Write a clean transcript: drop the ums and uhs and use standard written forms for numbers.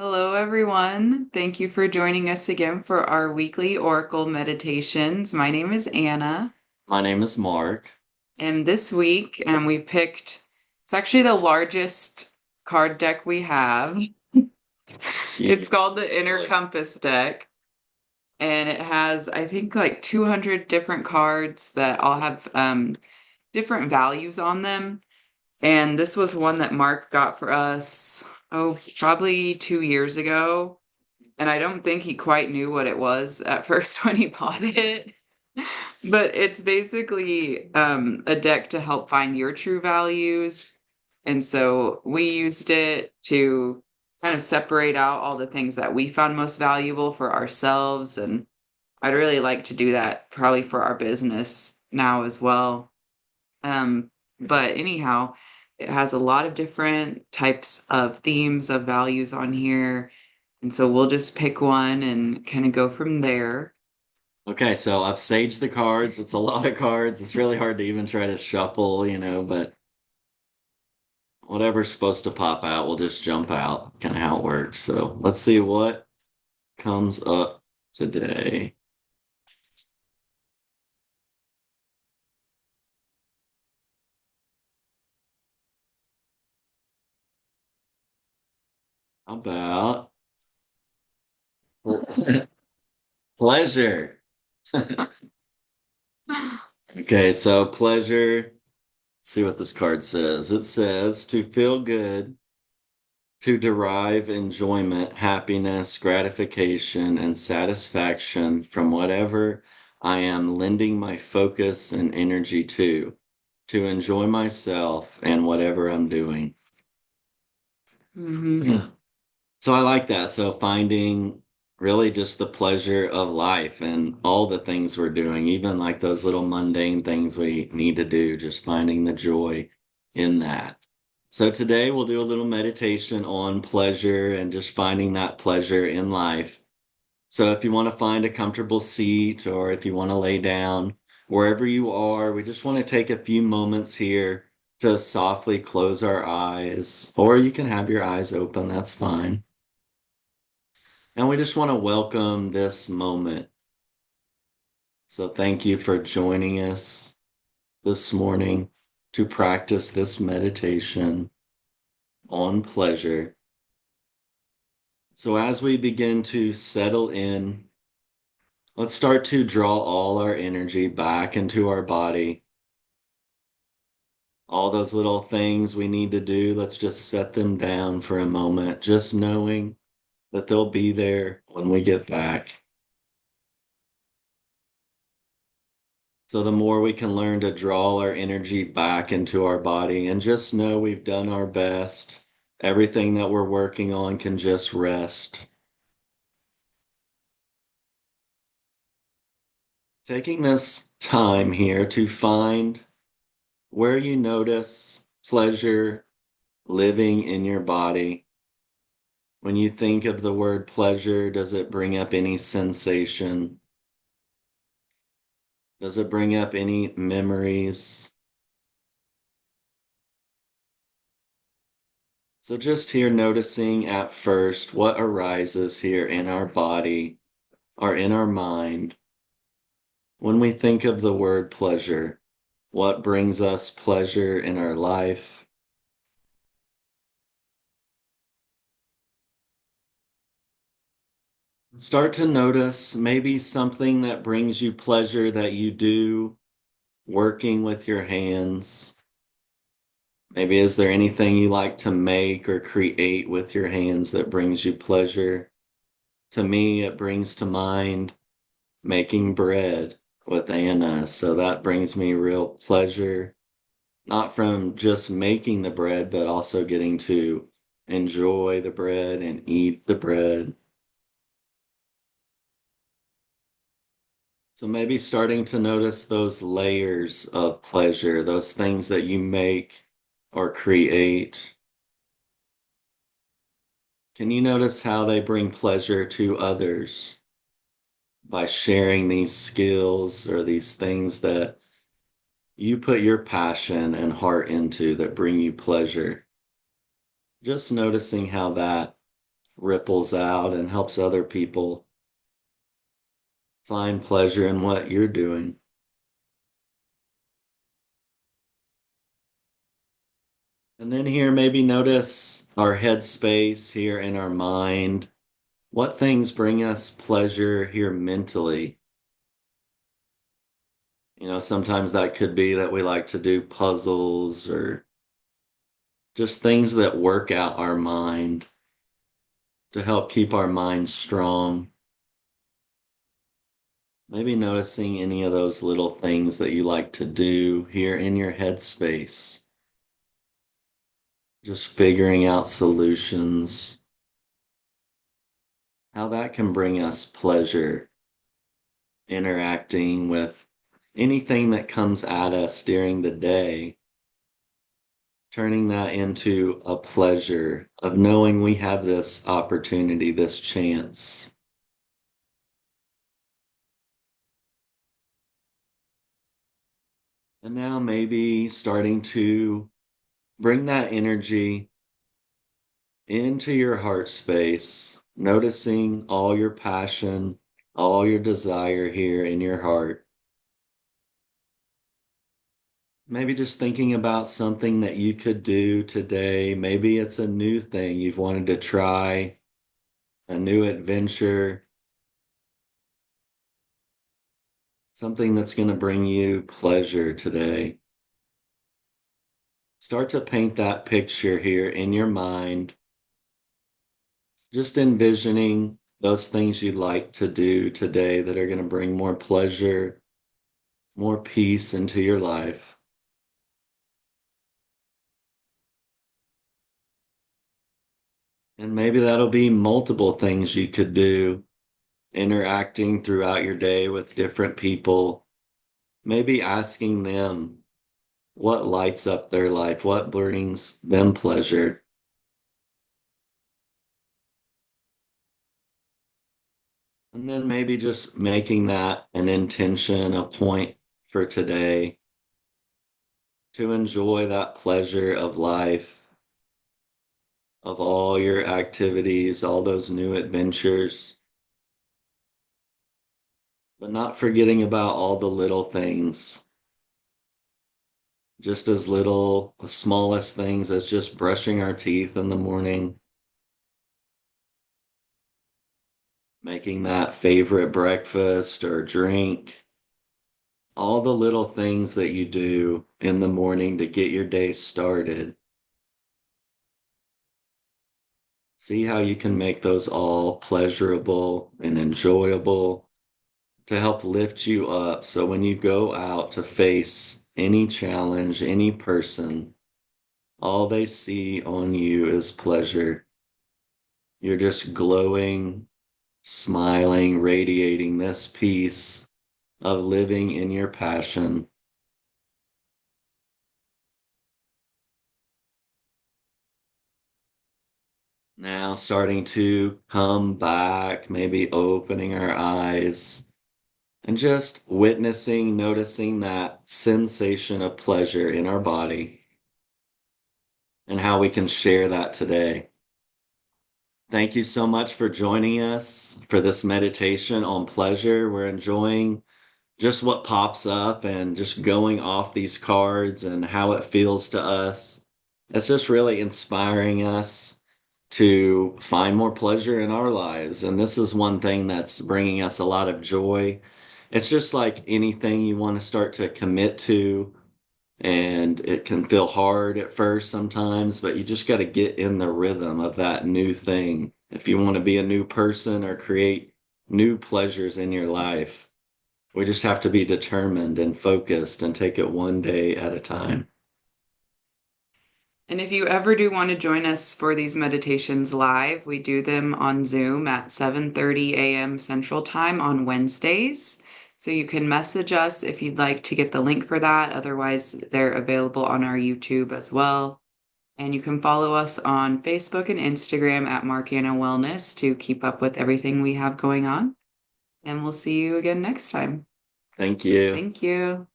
Hello, everyone. Thank you for joining us again for our weekly Oracle meditations. My name is Anna, My name is Mark. and this week we picked, it's actually the largest card deck we have. It's It's huge. called the It's Inner like, Compass deck, and it has, I think, like 200 different cards that all have different values on them. And this was one that Mark got for us, probably 2 years ago. And I don't think he quite knew what it was at first when he bought it. But it's basically a deck to help find your true values. And so we used it to kind of separate out all the things that we found most valuable for ourselves. And I'd really like to do that probably for our business now as well. But anyhow, it has a lot of different types of themes of values on here. And so we'll just pick one and kind of go from there. okay, so I've saged the cards. It's a lot of cards. It's really hard to even try to shuffle, but whatever's supposed to pop out will just jump out, kind of how it works. So let's see what comes up today. How about pleasure? Okay, so pleasure. Let's see what this card says. It says to feel good, to derive enjoyment, happiness, gratification, and satisfaction from whatever I am lending my focus and energy to enjoy myself and whatever I'm doing. Hmm. Yeah. So I like that. So finding really just the pleasure of life and all the things we're doing, even like those little mundane things we need to do, just finding the joy in that. So today we'll do a little meditation on pleasure and just finding that pleasure in life. So if you want to find a comfortable seat or if you want to lay down, wherever you are, we just want to take a few moments here to softly close our eyes, or you can have your eyes open, that's fine. And we just want to welcome this moment. So thank you for joining us this morning to practice this meditation on pleasure. So as we begin to settle in, let's start to draw all our energy back into our body. All those little things we need to do, let's just set them down for a moment, just knowing that they'll be there when we get back. So the more we can learn to draw our energy back into our body and just know we've done our best, everything that we're working on can just rest. Taking this time here to find where you notice pleasure living in your body. When you think of the word pleasure, does it bring up any sensation? Does it bring up any memories? So just here noticing at first what arises here in our body or in our mind when we think of the word pleasure. What brings us pleasure in our life? Start to notice maybe something that brings you pleasure that you do working with your hands. Maybe is there anything you like to make or create with your hands that brings you pleasure? To me, it brings to mind making bread with Anna. So that brings me real pleasure, not from just making the bread, but also getting to enjoy the bread and eat the bread. So maybe starting to notice those layers of pleasure, those things that you make or create. Can you notice how they bring pleasure to others by sharing these skills or these things that you put your passion and heart into that bring you pleasure? Just noticing how that ripples out and helps other people find pleasure in what you're doing. And then here, maybe notice our headspace here in our mind. What things bring us pleasure here mentally? Sometimes that could be that we like to do puzzles or just things that work out our mind to help keep our mind strong. Maybe noticing any of those little things that you like to do here in your headspace. Just figuring out solutions, how that can bring us pleasure, interacting with anything that comes at us during the day, turning that into a pleasure of knowing we have this opportunity, this chance. And now maybe starting to bring that energy into your heart space, noticing all your passion, all your desire here in your heart. Maybe just thinking about something that you could do today. Maybe it's a new thing you've wanted to try, a new adventure, something that's going to bring you pleasure today. Start to paint that picture here in your mind, just envisioning those things you'd like to do today that are going to bring more pleasure, more peace into your life. And maybe that'll be multiple things you could do, interacting throughout your day with different people, maybe asking them what lights up their life, what brings them pleasure. And then maybe just making that an intention, a point for today to enjoy that pleasure of life, of all your activities, all those new adventures, but not forgetting about all the little things, just as little, the smallest things as just brushing our teeth in the morning, making that favorite breakfast or drink, all the little things that you do in the morning to get your day started. See how you can make those all pleasurable and enjoyable to help lift you up. So when you go out to face any challenge, any person, all they see on you is pleasure. You're just glowing, smiling, radiating this peace of living in your passion. Now starting to come back, maybe opening our eyes and just witnessing, noticing that sensation of pleasure in our body and how we can share that today. Thank you so much for joining us for this meditation on pleasure. We're enjoying just what pops up and just going off these cards and how it feels to us. It's just really inspiring us to find more pleasure in our lives. And this is one thing that's bringing us a lot of joy. It's just like anything you want to start to commit to, and it can feel hard at first sometimes, but you just got to get in the rhythm of that new thing. If you want to be a new person or create new pleasures in your life, we just have to be determined and focused and take it one day at a time. And if you ever do want to join us for these meditations live, we do them on Zoom at 7:30 a.m. Central Time on Wednesdays. So you can message us if you'd like to get the link for that. Otherwise, they're available on our YouTube as well. And you can follow us on Facebook and Instagram at MARKANNA Wellness to keep up with everything we have going on. And we'll see you again next time. Thank you. Thank you.